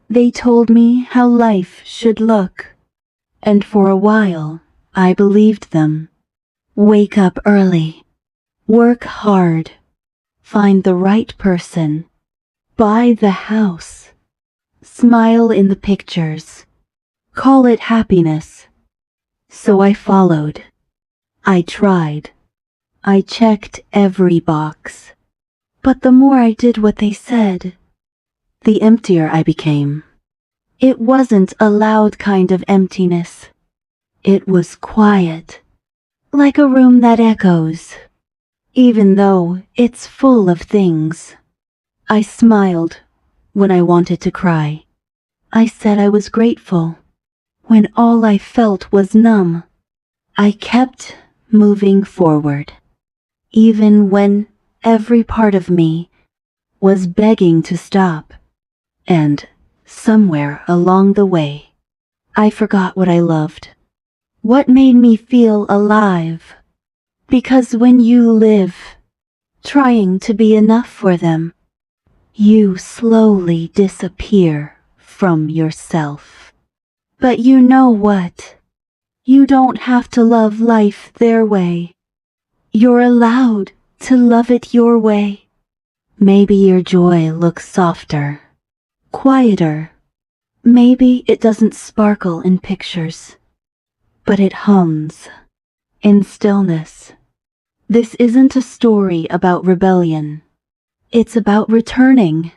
They told me how life should look, and for a while I believed them. Wake up early, work hard, find the right person, buy the house, smile in the pictures, call it happiness. So I followed. I tried. I checked every box. But the more I did what they said, the emptier I became. It wasn't a loud kind of emptiness. It was quiet, like a room that echoes, even though it's full of things. I smiled when I wanted to cry. I said I was grateful when all I felt was numb. I kept moving forward, even when every part of me was begging to stop. And somewhere along the way, I forgot what I loved, what made me feel alive. Because when you live trying to be enough for them, you slowly disappear from yourself. But you know what? You don't have to love life their way. You're allowed to love it your way. Maybe your joy looks softer, quieter. Maybe it doesn't sparkle in pictures, but it hums in stillness. This isn't a story about rebellion. It's about returning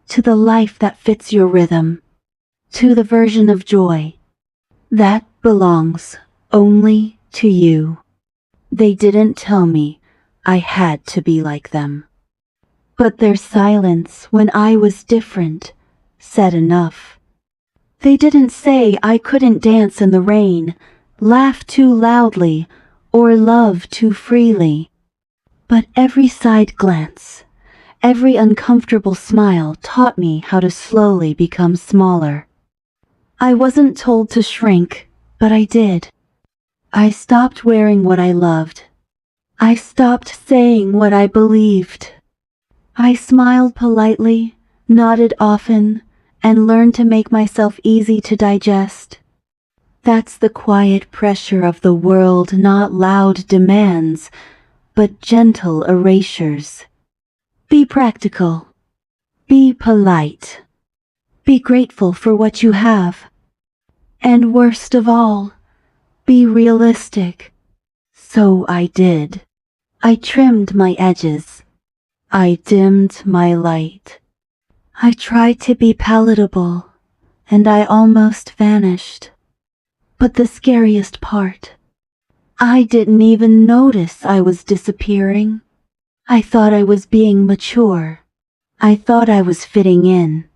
to the life that fits your rhythm, to the version of joy that belongs only to you. They didn't tell me I had to be like them. But their silence when I was different said enough. They didn't say I couldn't dance in the rain, laugh too loudly, or love too freely. But every side glance, every uncomfortable smile taught me how to slowly become smaller. I wasn't told to shrink, but I did. I stopped wearing what I loved. I stopped saying what I believed. I smiled politely, nodded often, and learned to make myself easy to digest. That's the quiet pressure of the world, not loud demands, but gentle erasures. Be practical. Be polite. Be grateful for what you have. And worst of all, be realistic. So I did. I trimmed my edges. I dimmed my light. I tried to be palatable, and I almost vanished. But the scariest part, I didn't even notice I was disappearing. I thought I was being mature. I thought I was fitting in.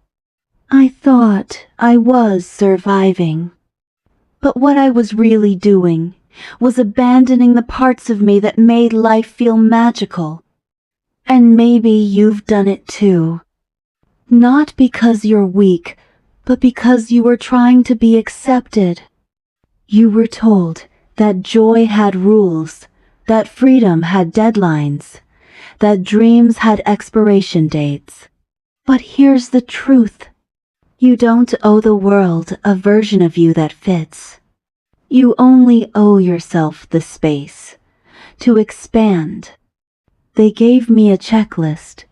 I thought I was surviving. But what I was really doing was abandoning the parts of me that made life feel magical. And maybe you've done it too. Not because you're weak, but because you were trying to be accepted. You were told that joy had rules, that freedom had deadlines, that dreams had expiration dates. But here's the truth. You don't owe the world a version of you that fits. You only owe yourself the space to expand. They gave me a checklist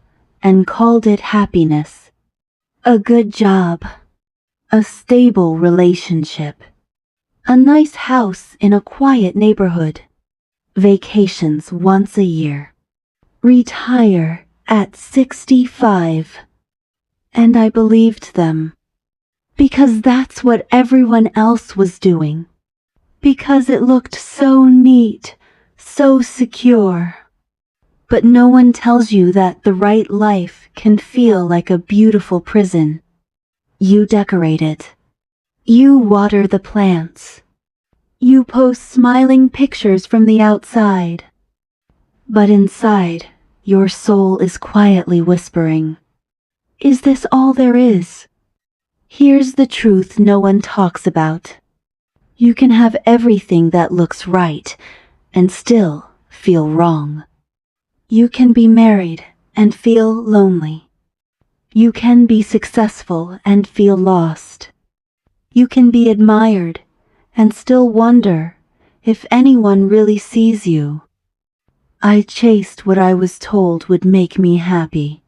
and called it happiness. A good job, a stable relationship, a nice house in a quiet neighborhood, vacations once a year, retire at 65. And I believed them, because that's what everyone else was doing, because it looked so neat, so secure. But no one tells you that the right life can feel like a beautiful prison. You decorate it. You water the plants. You post smiling pictures from the outside. But inside, your soul is quietly whispering, "Is this all there is?" Here's the truth no one talks about. You can have everything that looks right and still feel wrong. You can be married and feel lonely. You can be successful and feel lost. You can be admired and still wonder if anyone really sees you. I chased what I was told would make me happy.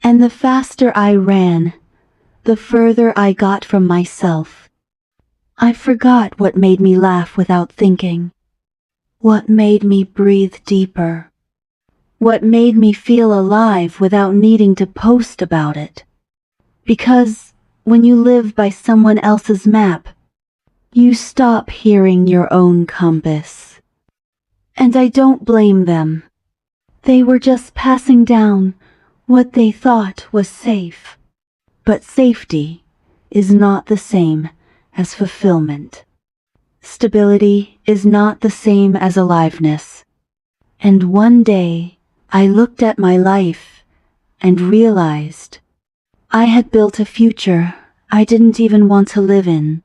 And the faster I ran, the further I got from myself. I forgot what made me laugh without thinking, what made me breathe deeper, what made me feel alive without needing to post about it. Because when you live by someone else's map, you stop hearing your own compass. And I don't blame them. They were just passing down what they thought was safe. But safety is not the same as fulfillment. Stability is not the same as aliveness. And one day, I looked at my life and realized I had built a future I didn't even want to live in.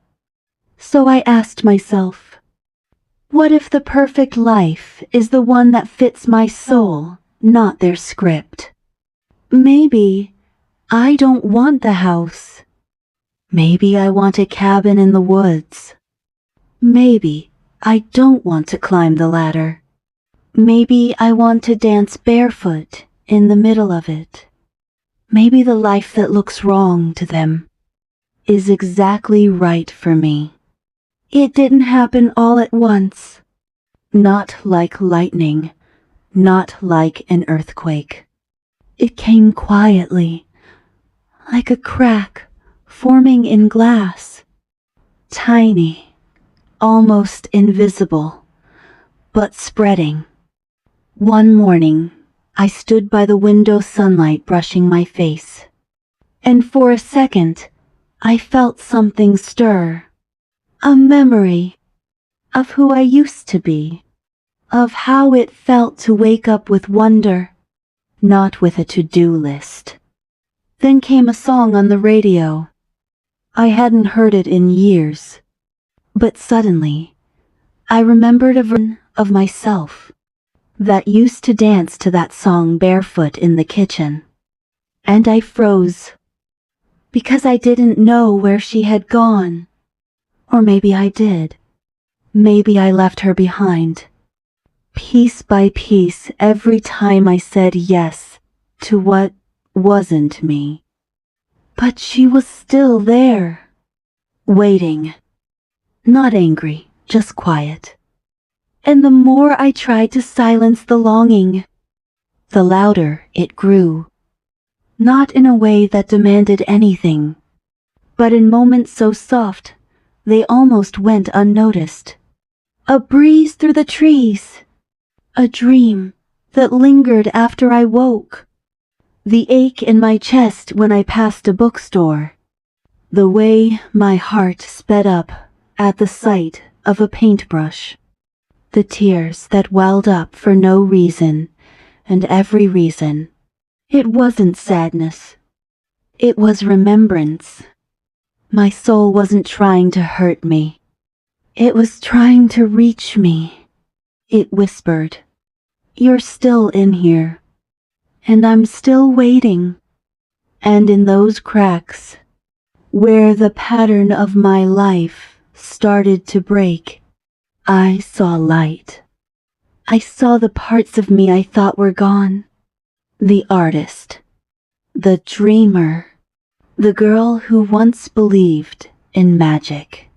So I asked myself, what if the perfect life is the one that fits my soul, not their script? Maybe I don't want the house. Maybe I want a cabin in the woods. Maybe I don't want to climb the ladder. Maybe I want to dance barefoot in the middle of it. Maybe the life that looks wrong to them is exactly right for me. It didn't happen all at once. Not like lightning, not like an earthquake. It came quietly, like a crack forming in glass. Tiny, almost invisible, but spreading. One morning, I stood by the window sunlight brushing my face. And for a second, I felt something stir. A memory of who I used to be. Of how it felt to wake up with wonder, not with a to-do list. Then came a song on the radio. I hadn't heard it in years. But suddenly, I remembered a version of myself that used to dance to that song barefoot in the kitchen. And I froze, because I didn't know where she had gone. Or maybe I did. Maybe I left her behind. Piece by piece, every time I said yes to what wasn't me. But she was still there, waiting. Not angry, just quiet. And the more I tried to silence the longing, the louder it grew. Not in a way that demanded anything, but in moments so soft, they almost went unnoticed. A breeze through the trees. A dream that lingered after I woke. The ache in my chest when I passed a bookstore. The way my heart sped up at the sight of a paintbrush. The tears that welled up for no reason, and every reason. It wasn't sadness. It was remembrance. My soul wasn't trying to hurt me. It was trying to reach me. It whispered, "You're still in here, and I'm still waiting." And in those cracks, where the pattern of my life started to break, I saw light. I saw the parts of me I thought were gone. The artist, the dreamer, the girl who once believed in magic.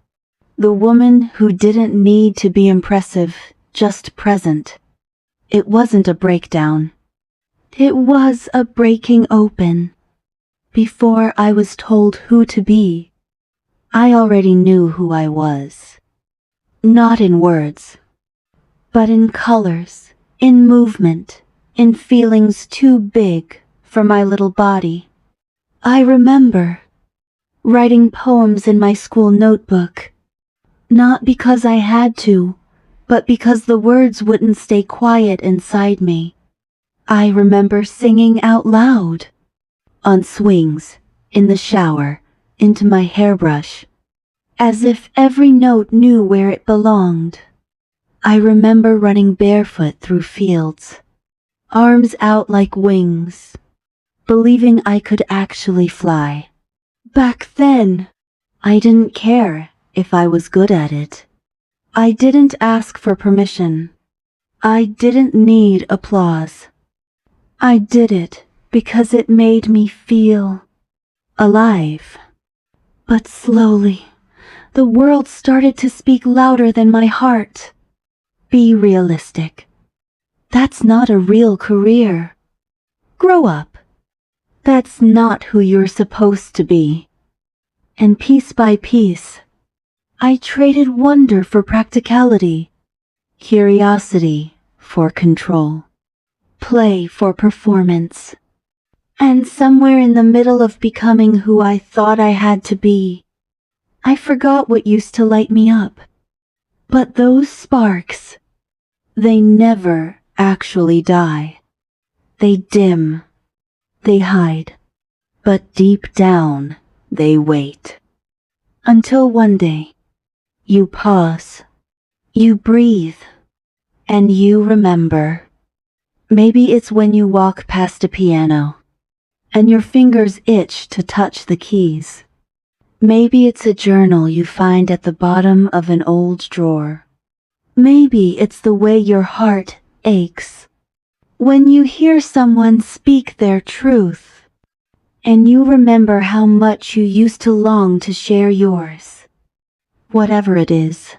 The woman who didn't need to be impressive, just present. It wasn't a breakdown. It was a breaking open. Before I was told who to be, I already knew who I was. Not in words, but in colors, in movement, in feelings too big for my little body. I remember writing poems in my school notebook, not because I had to, but because the words wouldn't stay quiet inside me. I remember singing out loud, on swings, in the shower, into my hairbrush, as if every note knew where it belonged. I remember running barefoot through fields, arms out like wings, believing I could actually fly. Back then, I didn't care if I was good at it. I didn't ask for permission. I didn't need applause. I did it because it made me feel alive. But slowly, the world started to speak louder than my heart. Be realistic. That's not a real career. Grow up. That's not who you're supposed to be. And piece by piece, I traded wonder for practicality, curiosity for control, play for performance. And somewhere in the middle of becoming who I thought I had to be, I forgot what used to light me up. But those sparks, they never actually die. They dim, they hide, but deep down they wait. Until one day, you pause, you breathe, and you remember. Maybe it's when you walk past a piano, and your fingers itch to touch the keys. Maybe it's a journal you find at the bottom of an old drawer. Maybe it's the way your heart aches when you hear someone speak their truth, and you remember how much you used to long to share yours. Whatever it is,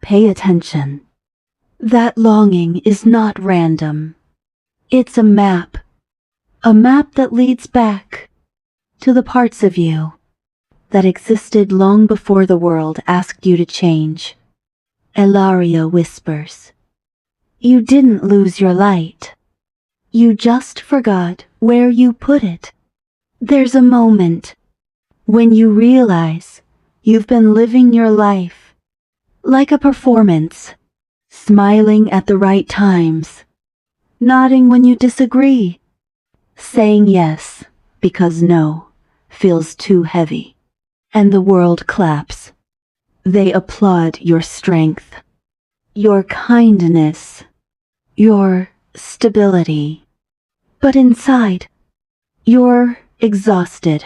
pay attention. That longing is not random. It's a map that leads back to the parts of you that existed long before the world asked you to change. Elaria whispers, "You didn't lose your light. You just forgot where you put it." There's a moment when you realize you've been living your life like a performance, smiling at the right times, nodding when you disagree, saying yes because no feels too heavy, and the world claps. They applaud your strength, your kindness, your stability. But inside, you're exhausted.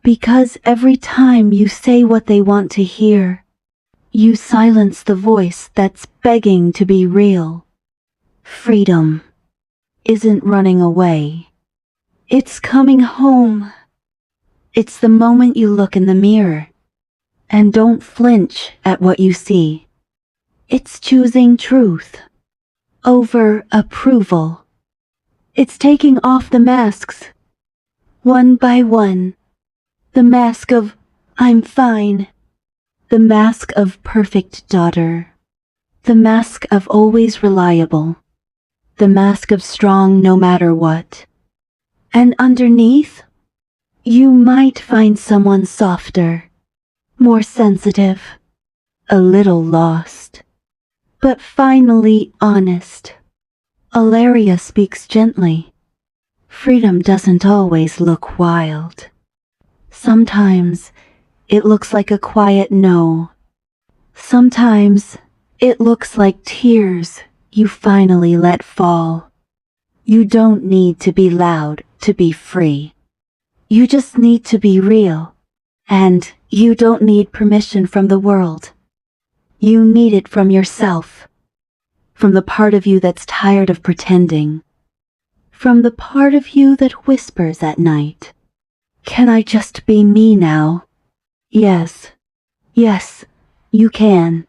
Because every time you say what they want to hear, you silence the voice that's begging to be real. Freedom isn't running away. It's coming home. It's the moment you look in the mirror and don't flinch at what you see. It's choosing truth over approval. It's taking off the masks, one by one. The mask of "I'm fine", the mask of perfect daughter, the mask of always reliable, the mask of strong no matter what. And underneath, you might find someone softer, more sensitive, a little lost, but finally honest. Elaria speaks gently. Freedom doesn't always look wild. Sometimes it looks like a quiet no. Sometimes it looks like tears you finally let fall. You don't need to be loud to be free. You just need to be real. And you don't need permission from the world. You need it from yourself. From the part of you that's tired of pretending. From the part of you that whispers at night. Can I just be me now? Yes. Yes, you can.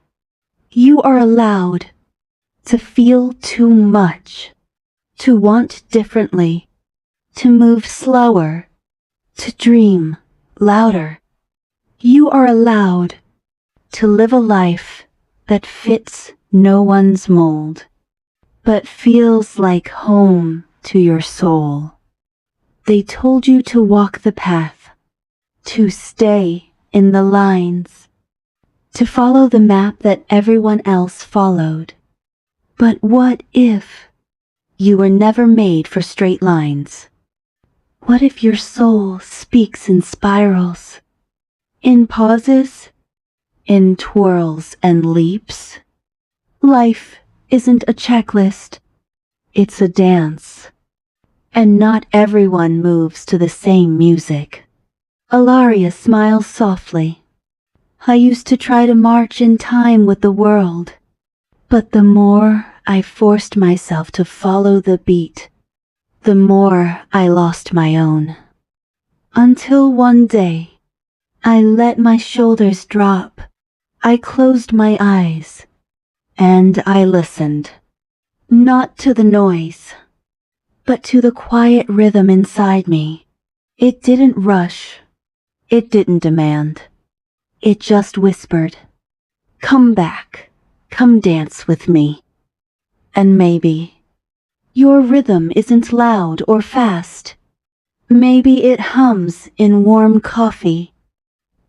You are allowed to feel too much, to want differently, to move slower, to dream louder. You are allowed to live a life that fits no one's mold, but feels like home to your soul. They told you to walk the path, to stay in the lines, to follow the map that everyone else followed. But what if you were never made for straight lines? What if your soul speaks in spirals, in pauses, in twirls and leaps? Life isn't a checklist, it's a dance. And not everyone moves to the same music. Elaria smiles softly. I used to try to march in time with the world, but the more I forced myself to follow the beat, the more I lost my own. Until one day, I let my shoulders drop, I closed my eyes, and I listened. Not to the noise, but to the quiet rhythm inside me. It didn't rush. It didn't demand. It just whispered, "Come back. Come dance with me." And maybe your rhythm isn't loud or fast. Maybe it hums in warm coffee,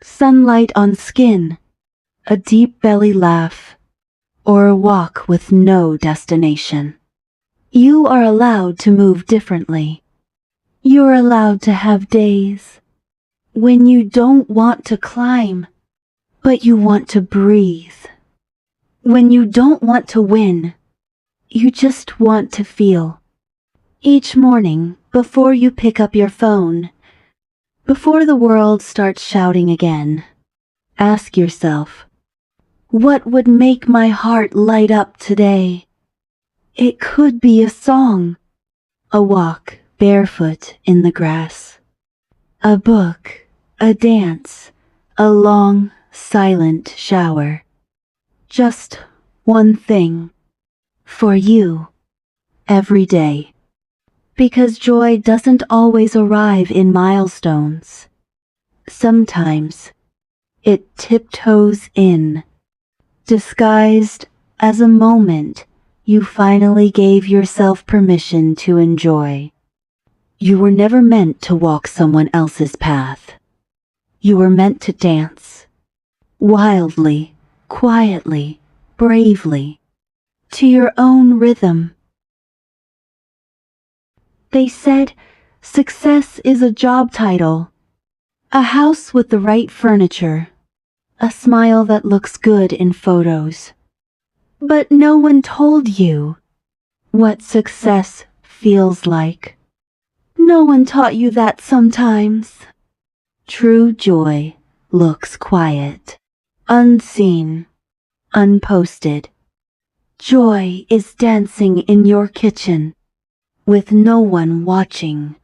sunlight on skin, a deep belly laugh, or a walk with no destination. You are allowed to move differently. You're allowed to have days when you don't want to climb, but you want to breathe. When you don't want to win, you just want to feel. Each morning, before you pick up your phone, before the world starts shouting again, ask yourself, what would make my heart light up today? It could be a song, a walk barefoot in the grass, a book, a dance, a long, silent shower. Just one thing for you every day. Because joy doesn't always arrive in milestones. Sometimes it tiptoes in, disguised as a moment you finally gave yourself permission to enjoy. You were never meant to walk someone else's path. You were meant to dance, wildly, quietly, bravely, to your own rhythm. They said success is a job title, a house with the right furniture, a smile that looks good in photos. But no one told you what success feels like. No one taught you that sometimes. True joy looks quiet, unseen, unposted. Joy is dancing in your kitchen, with no one watching,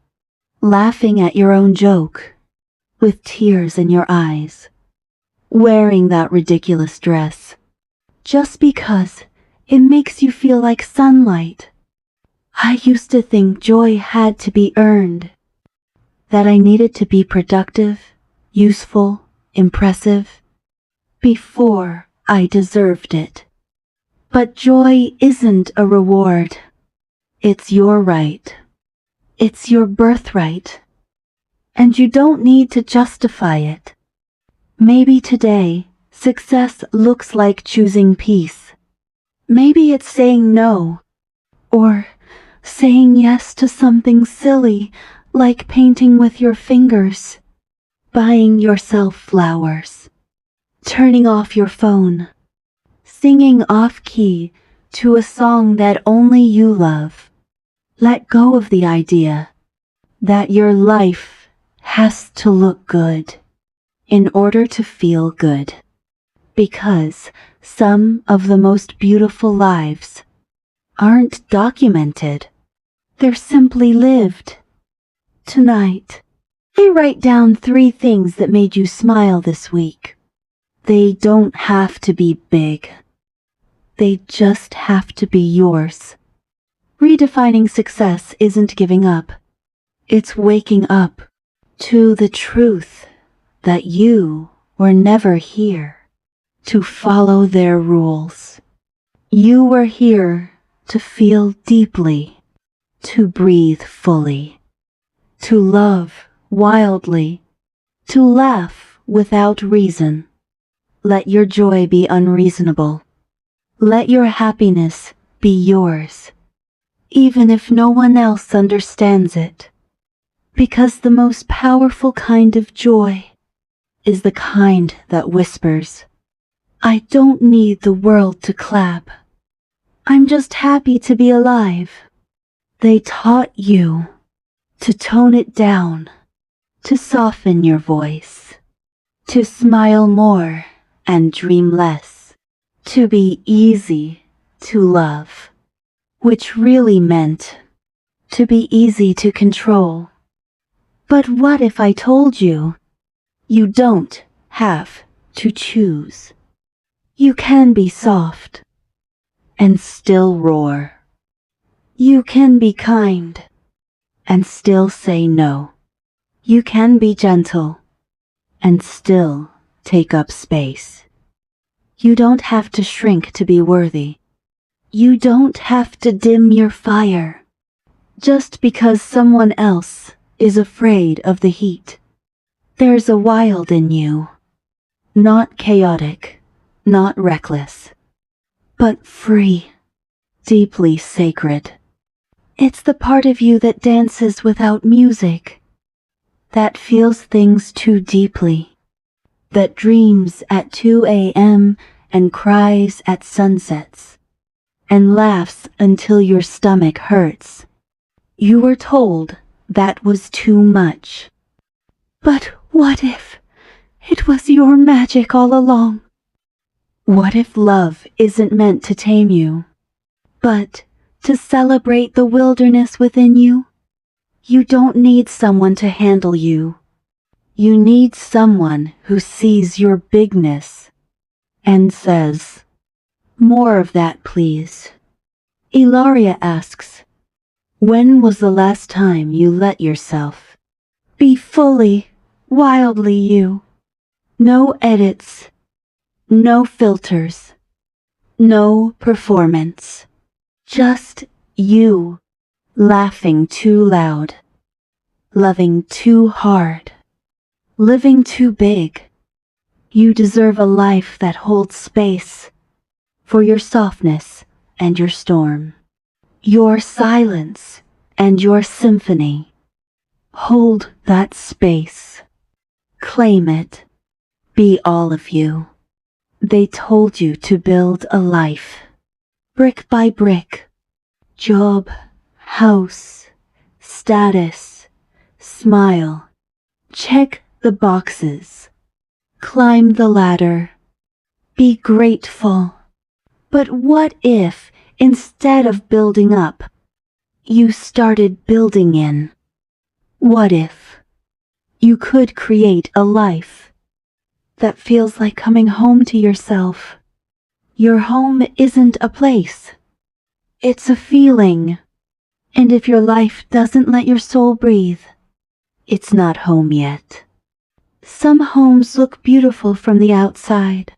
laughing at your own joke, with tears in your eyes, wearing that ridiculous dress, just because it makes you feel like sunlight. I used to think joy had to be earned, that I needed to be productive, useful, impressive, before I deserved it. But joy isn't a reward. It's your right. It's your birthright. And you don't need to justify it. Maybe today, success looks like choosing peace. Maybe it's saying no, or saying yes to something silly like painting with your fingers, buying yourself flowers, turning off your phone, singing off-key to a song that only you love. Let go of the idea that your life has to look good in order to feel good. Because some of the most beautiful lives aren't documented. They're simply lived. Tonight, write down 3 things that made you smile this week. They don't have to be big. They just have to be yours. Redefining success isn't giving up. It's waking up to the truth that you were never here to follow their rules. You were here to feel deeply, to breathe fully, to love wildly, to laugh without reason. Let your joy be unreasonable. Let your happiness be yours, even if no one else understands it. Because the most powerful kind of joy is the kind that whispers, I don't need the world to clap. I'm just happy to be alive. They taught you to tone it down, to soften your voice, to smile more and dream less, to be easy to love, which really meant to be easy to control. But what if I told you, you don't have to choose? You can be soft and still roar. You can be kind and still say no. You can be gentle and still take up space. You don't have to shrink to be worthy. You don't have to dim your fire just because someone else is afraid of the heat. There's a wild in you, not chaotic, not reckless, but free, deeply sacred. It's the part of you that dances without music, that feels things too deeply, that dreams at 2 a.m. and cries at sunsets, and laughs until your stomach hurts. You were told that was too much. But what if it was your magic all along? What if love isn't meant to tame you, but to celebrate the wilderness within you? You don't need someone to handle you. You need someone who sees your bigness and says, "More of that, please." Elaria asks, when was the last time you let yourself be fully, wildly you? No edits, no filters, no performance. Just you, laughing too loud, loving too hard, living too big. You deserve a life that holds space for your softness and your storm, your silence and your symphony. Hold that space. Claim it. Be all of you. They told you to build a life, brick by brick. Job, house, status, smile. Check the boxes. Climb the ladder. Be grateful. But what if, instead of building up, you started building in? What if you could create a life that feels like coming home to yourself? Your home isn't a place. It's a feeling. And if your life doesn't let your soul breathe, it's not home yet. Some homes look beautiful from the outside,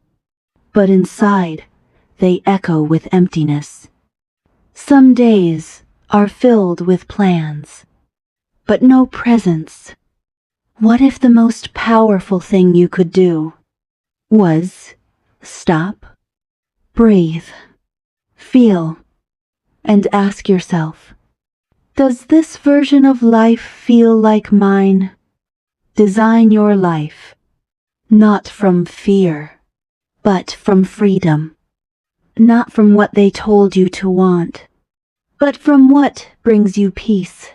but inside, they echo with emptiness. Some days are filled with plans, but no presence. What if the most powerful thing you could do was stop, breathe, feel, and ask yourself, does this version of life feel like mine? Design your life, not from fear, but from freedom. Not from what they told you to want, but from what brings you peace.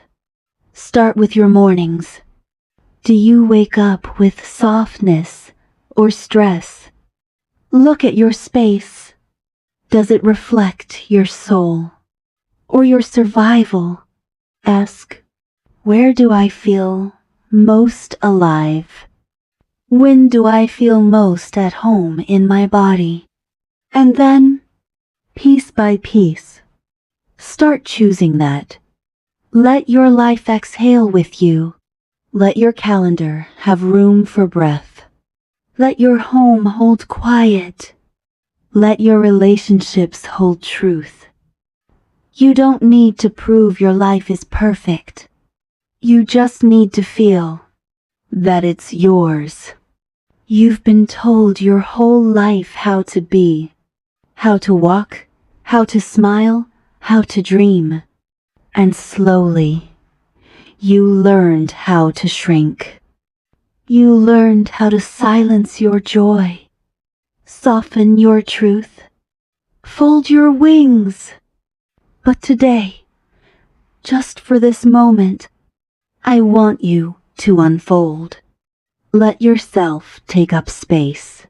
Start with your mornings. Do you wake up with softness or stress? Look at your space. Does it reflect your soul or your survival? Ask, where do I feel most alive? When do I feel most at home in my body? And then, piece by piece, start choosing that. Let your life exhale with you. Let your calendar have room for breath. Let your home hold quiet. Let your relationships hold truth. You don't need to prove your life is perfect. You just need to feel that it's yours. You've been told your whole life how to be, how to walk, how to smile, how to dream. And slowly, you learned how to shrink. You learned how to silence your joy, soften your truth, fold your wings. But today, just for this moment, I want you to unfold. Let yourself take up space.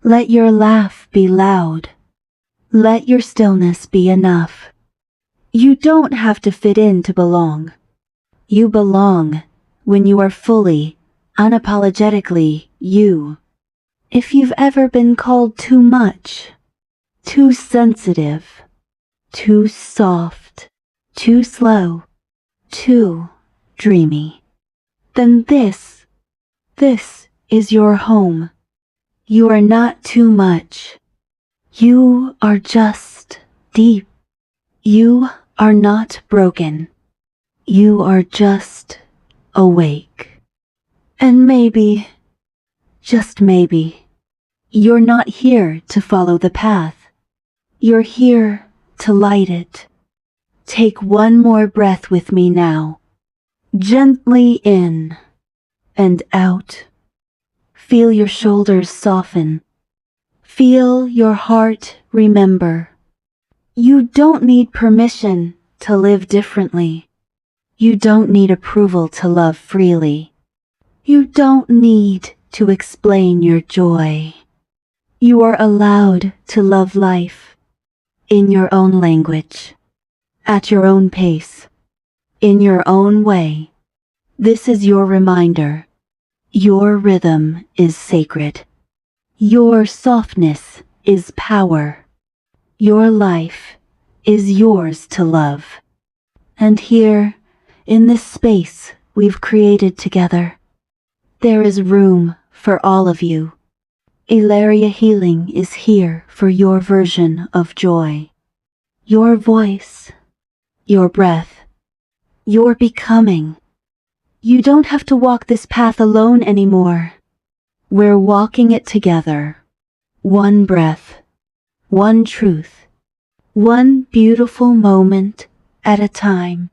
Let your laugh be loud. Let your stillness be enough. You don't have to fit in to belong. You belong when you are fully, unapologetically you. If you've ever been called too much, too sensitive, too soft, too slow, too dreamy, then this is your home. You are not too much. You are just deep. You are not broken. You are just awake. And maybe, just maybe, you're not here to follow the path. You're here to light it. Take one more breath with me now. Gently in and out. Feel your shoulders soften. Feel your heart remember. You don't need permission to live differently. You don't need approval to love freely. You don't need to explain your joy. You are allowed to love life in your own language, at your own pace, in your own way. This is your reminder. Your rhythm is sacred. Your softness is power. Your life is yours to love. And here, in this space we've created together, there is room for all of you. Elaria Healing is here for your version of joy. Your voice, your breath, your becoming. You don't have to walk this path alone anymore. We're walking it together. One breath, one truth, one beautiful moment at a time.